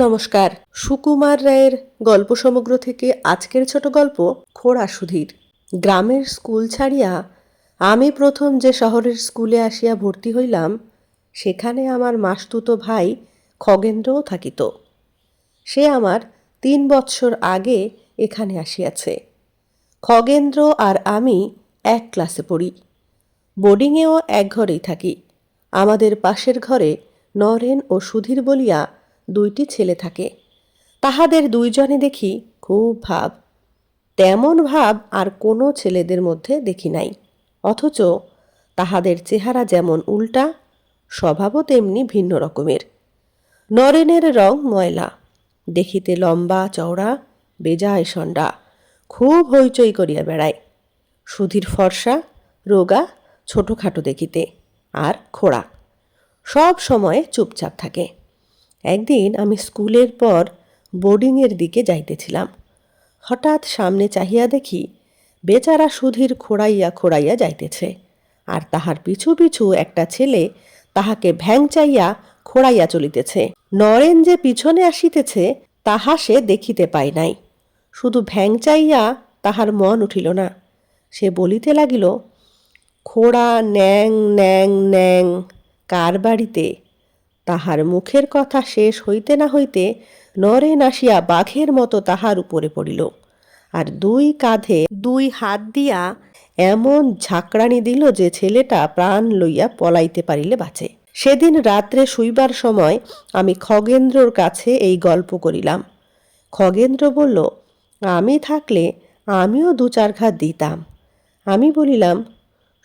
নমস্কার। সুকুমার রায়ের গল্প সমগ্র থেকে আজকের ছোট গল্প খোড়া সুধীর। গ্রামের স্কুল ছাড়িয়া আমি প্রথম যে শহরের স্কুলে আসিয়া ভর্তি হইলাম, সেখানে আমার মাসতুতো ভাই খগেন্দ্রও থাকিত। সে আমার 3 বৎসর আগে এখানে আসিয়াছে। খগেন্দ্র আর আমি এক ক্লাসে পড়ি, বোর্ডিংয়েও এক ঘরেই থাকি। আমাদের পাশের ঘরে নরেন ও সুধীর বলিয়া 2টি ছেলে থাকে। তাহাদের 2জনে দেখি খুব ভাব। তেমন ভাব আর কোনো ছেলেদের মধ্যে দেখি নাই। অথচ তাহাদের চেহারা যেমন উল্টা, স্বভাবও তেমনি ভিন্ন রকমের। নরেনের রং ময়লা, দেখিতে লম্বা চওড়া, বেজায় সন্ডা, খুব হইচই করিয়া বেড়ায়। সুধীর ফর্সা, রোগা, ছোটোখাটো দেখিতে, আর খোড়া, সব সময় চুপচাপ থাকে। একদিন আমি স্কুলের পর বোর্ডিংয়ের দিকে যাইতেছিলাম। হঠাৎ সামনে চাহিয়া দেখি বেচারা সুধীর খোড়াইয়া খোড়াইয়া যাইতেছে, আর তাহার পিছু পিছু একটা ছেলে তাহাকে ভ্যাং চাইয়া খোড়াইয়া চলিতেছে। নরেন যে পিছনে আসিতেছে তাহা সে দেখিতে পায় নাই, শুধু ভ্যাং চাইয়া তাহার মন উঠিল না। সে বলিতে লাগিল, খোড়া ন্যাং ন্যাং ন্যাং কার বাড়িতে? তাহার মুখের কথা শেষ হইতে না হইতে নরেন আসিয়া বাঘের মতো তাহার উপরে পড়িল, আর 2 কাঁধে 2 হাত দিয়া এমন ঝাঁকড়ানি দিল যে ছেলেটা প্রাণ লইয়া পলাইতে পারিলে বাঁচে। সেদিন রাত্রে শুইবার সময় আমি খগেন্দ্রর কাছে এই গল্প করিলাম। খগেন্দ্র বলল, আমি থাকলে আমিও 2-4 ঘাত দিতাম। আমি বলিলাম,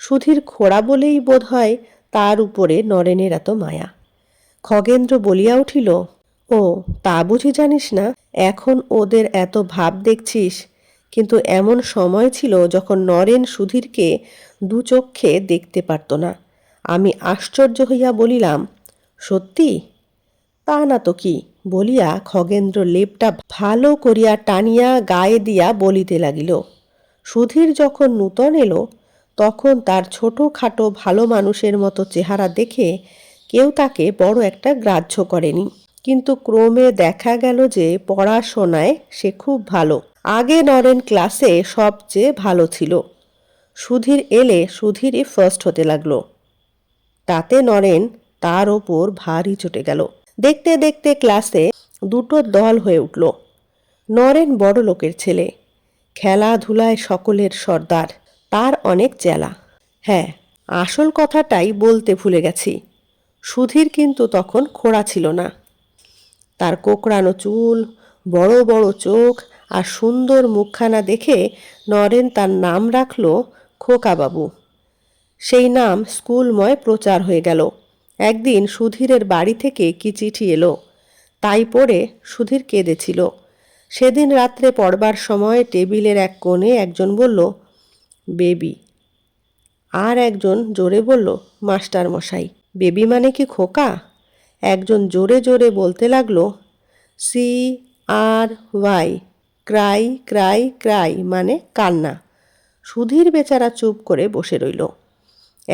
সুধীর খোড়া বলেই বোধ হয় তার উপরে নরেনের এত মায়া। খগেন্দ্র বলিয়া উঠিল, ও তা বুঝি জানিস না? এখন ওদের এত ভাব দেখছিস, কিন্তু এমন সময় ছিল যখন নরেন সুধীরকে 2 চক্ষে দেখতে পারত না। আমি আশ্চর্য হইয়া বলিলাম, সত্যি? তা না তো কি, বলিয়া খগেন্দ্র লেপটা ভালো করিয়া টানিয়া গায়ে দিয়া বলিতে লাগিল, সুধীর যখন নূতন এলো তখন তার ছোটোখাটো ভালো মানুষের মতো চেহারা দেখে কেউ তাকে বড় একটা গ্রাহ্য করেনি, কিন্তু ক্রমে দেখা গেল যে পড়াশোনায় সে খুব ভালো। আগে নরেন ক্লাসে সবচেয়ে ভালো ছিল। সুধীর এলে সুধীরই ফার্স্ট হতে লাগলো। তাতে নরেন তার ওপর ভারী চটে গেল। দেখতে দেখতে ক্লাসে 2টো দল হয়ে উঠল। নরেন বড় লোকের ছেলে, খেলাধুলায় সকলের সর্দার, তার অনেক চেলা। হ্যাঁ, আসল কথাটাই বলতে ভুলে গেছি, সুধীর কিন্তু তখন খোড়া ছিল না। তার কোকড়ানো চুল, বড় বড় চোখ আর সুন্দর মুখখানা দেখে নরেন তার নাম রাখল খোকাবাবু। সেই নাম স্কুলময় প্রচার হয়ে গেল। একদিন সুধীরের বাড়ি থেকে কি চিঠি এলো, তাই পড়ে সুধীর কেঁদেছিল। সেদিন রাত্রে পড়বার সময় টেবিলের এক কোণে একজন বলল, বেবি, আর একজন জোরে বলল, মাস্টার মশাই। বেবি মানে কি খোকা? একজন জোরে জোরে বলতে লাগলো, CRY, ক্রাই ক্রাই ক্রাই মানে কান্না। সুধীর বেচারা চুপ করে বসে রইল।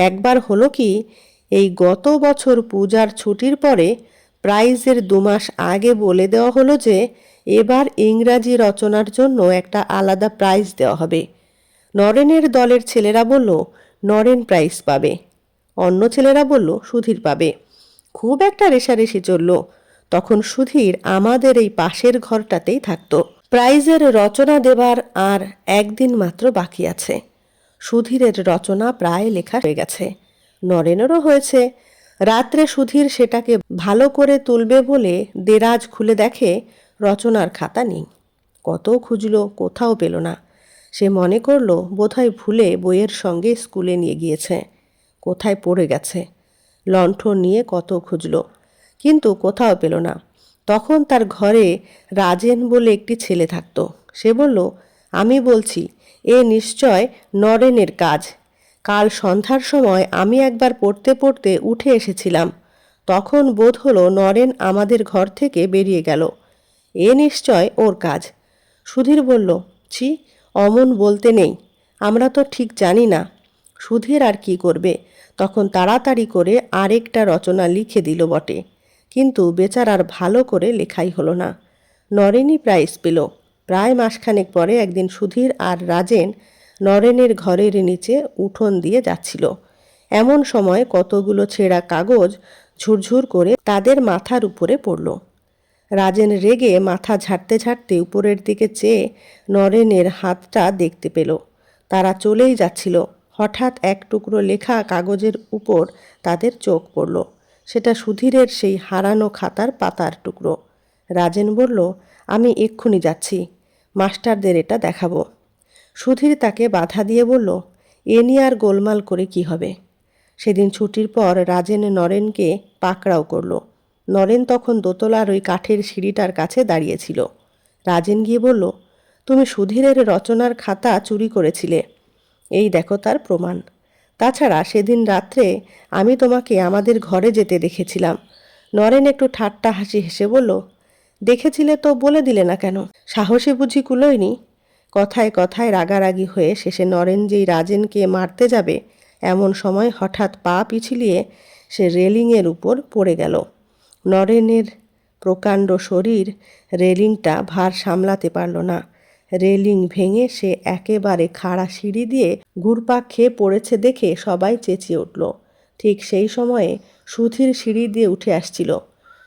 একবার হলো কি, এই গত বছর পূজার ছুটির পরে প্রাইজের 2 মাস আগে বলে দেওয়া হলো যে এবার ইংরাজি রচনার জন্য একটা আলাদা প্রাইজ দেওয়া হবে। নরেনের দলের ছেলেরা বলল নরেন প্রাইজ পাবে, অন্য ছেলেরা বলল সুধীর পাবে। খুব একটা রেষারেষি চলল। তখন সুধীর আমাদের এই পাশের ঘরটাতেই থাকতো। প্রাইজের রচনা দেবার আর একদিন মাত্র বাকি আছে। সুধীরের রচনা প্রায় লেখা হয়ে গেছে, নরেনেরও হয়েছে। রাত্রে সুধীর সেটাকে ভালো করে তুলবে বলে দেরাজ খুলে দেখে রচনার খাতা নেই। কত খুঁজল, কোথাও পেল না। সে মনে করল বোধহয় ভুলে বইয়ের সঙ্গে স্কুলে নিয়ে গিয়েছে, কোথায় পড়ে গেছে। লণ্ঠন নিয়ে কত খুঁজল, কিন্তু কোথাও পেল না। তখন তার ঘরে রাজেন বলে একটি ছেলে থাকতো। সে বলল, আমি বলছি এ নিশ্চয় নরেনের কাজ। কাল সন্ধ্যার সময় আমি একবার পড়তে পড়তে উঠে এসেছিলাম, তখন বোধ হলো নরেন আমাদের ঘর থেকে বেরিয়ে গেল। এ নিশ্চয় ওর কাজ। সুধীর বলল, ছি, অমন বলতে নেই, আমরা তো ঠিক জানি না। সুধীর আর কি করবে, তখন তাড়াতাড়ি করে আরেকটা রচনা লিখে দিল বটে, কিন্তু বেচারার ভালো করে লেখাই হলো না। নরেনই প্রাইজ পেল। প্রায় মাসখানেক পরে একদিন সুধীর আর রাজেন নরেনের ঘরের নিচে উঠোন দিয়ে যাচ্ছিল। এমন সময় কতগুলো ছেঁড়া কাগজ ঝুরঝুর করে তাদের মাথার উপরে পড়ল। রাজেন রেগে মাথা ঝাড়তে ঝাড়তে উপরের দিকে চেয়ে নরেনের হাতটা দেখতে পেল। তারা চলেই যাচ্ছিল। হঠাৎ এক টুকরো লেখা কাগজের উপর তাদের চোখ পড়ল। সেটা সুধীরের সেই হারানো খাতার পাতার টুকরো। রাজেন বলল, আমি এক্ষুনি যাচ্ছি, মাস্টারদের এটা দেখাবো। সুধীর তাকে বাধা দিয়ে বলল, এ নিয়ে আর গোলমাল করে কি হবে। সেদিন ছুটির পর রাজেন নরেনকে পাকড়াও করল। নরেন তখন দোতলার ওই কাঠের সিঁড়িটার কাছে দাঁড়িয়েছিল। রাজেন গিয়ে বলল, তুমি সুধীরের রচনার খাতা চুরি করেছিলে, এই দেখো তার প্রমাণ। তাছাড়া সেদিন রাত্রে আমি তোমাকে আমাদের ঘরে যেতে দেখেছিলাম। নরেন একটু ঠাট্টা হাসি হেসে বলল, দেখেছিলে তো বলে দিলে না কেন? সাহসে বুঝি কুলোয়নি? কথায় কথায় রাগারাগি হয়ে শেষে নরেন যেই রাজেনকে মারতে যাবে এমন সময় হঠাৎ পা পিছলিয়ে সে রেলিংয়ের উপর পড়ে গেল। নরেনের প্রকাণ্ড শরীর রেলিংটা ভার সামলাতে পারল না। রেলিং ভেঙে সে একেবারে খাড়া সিঁড়ি দিয়ে ঘুরপাক খেয়ে পড়েছে দেখে সবাই চেঁচিয়ে উঠল। ঠিক সেই সময়ে সুধীর সিঁড়ি দিয়ে উঠে আসছিল।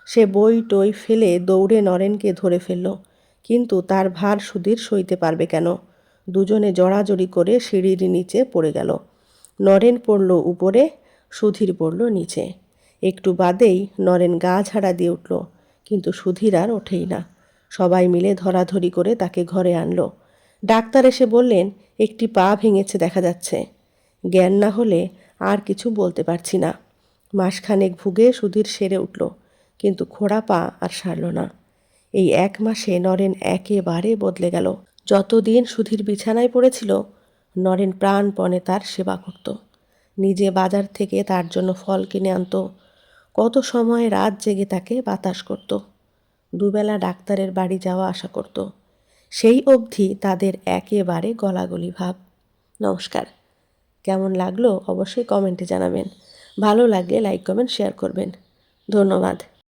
সে বই টই ফেলে দৌড়ে নরেনকে ধরে ফেলল, কিন্তু তার ভার সুধীর সইতে পারবে কেন? দুজনে জড়াজড়ি করে সিঁড়ির নিচে পড়ে গেল। নরেন পড়ল উপরে, সুধীর পড়ল নিচে। একটু বাদেই নরেন গা ঝাড়া দিয়ে উঠল, কিন্তু সুধীর আর ওঠেই না। সবাই মিলে ধরাধরি করে তাকে ঘরে আনলো। ডাক্তার এসে বললেন, একটি পা ভেঙেছে দেখা যাচ্ছে। জ্ঞান না হলে আর কিছু বলতে পারছি না। মাসখানেক ভুগে সুধীর সেরে উঠল, কিন্তু খোড়া পা আর সারল না। এই 1 মাসে নরেন একেবারে বদলে গেল। যতদিন সুধীর বিছানায় পড়েছিল, নরেন প্রাণপণে তার সেবা করত। নিজে বাজার থেকে তার জন্য ফল কিনে আনত। কত সময় রাত জেগে তাকে বাতাস করত। দুবেলা ডাক্তারের বাড়ি যাওয়া আসা করত। সেই অবধি তাদের একেবারে গলাগলি ভাব। নমস্কার। কেমন লাগলো অবশ্যই কমেন্টে জানাবেন। ভালো লাগলে লাইক কমেন্ট শেয়ার করবেন। ধন্যবাদ।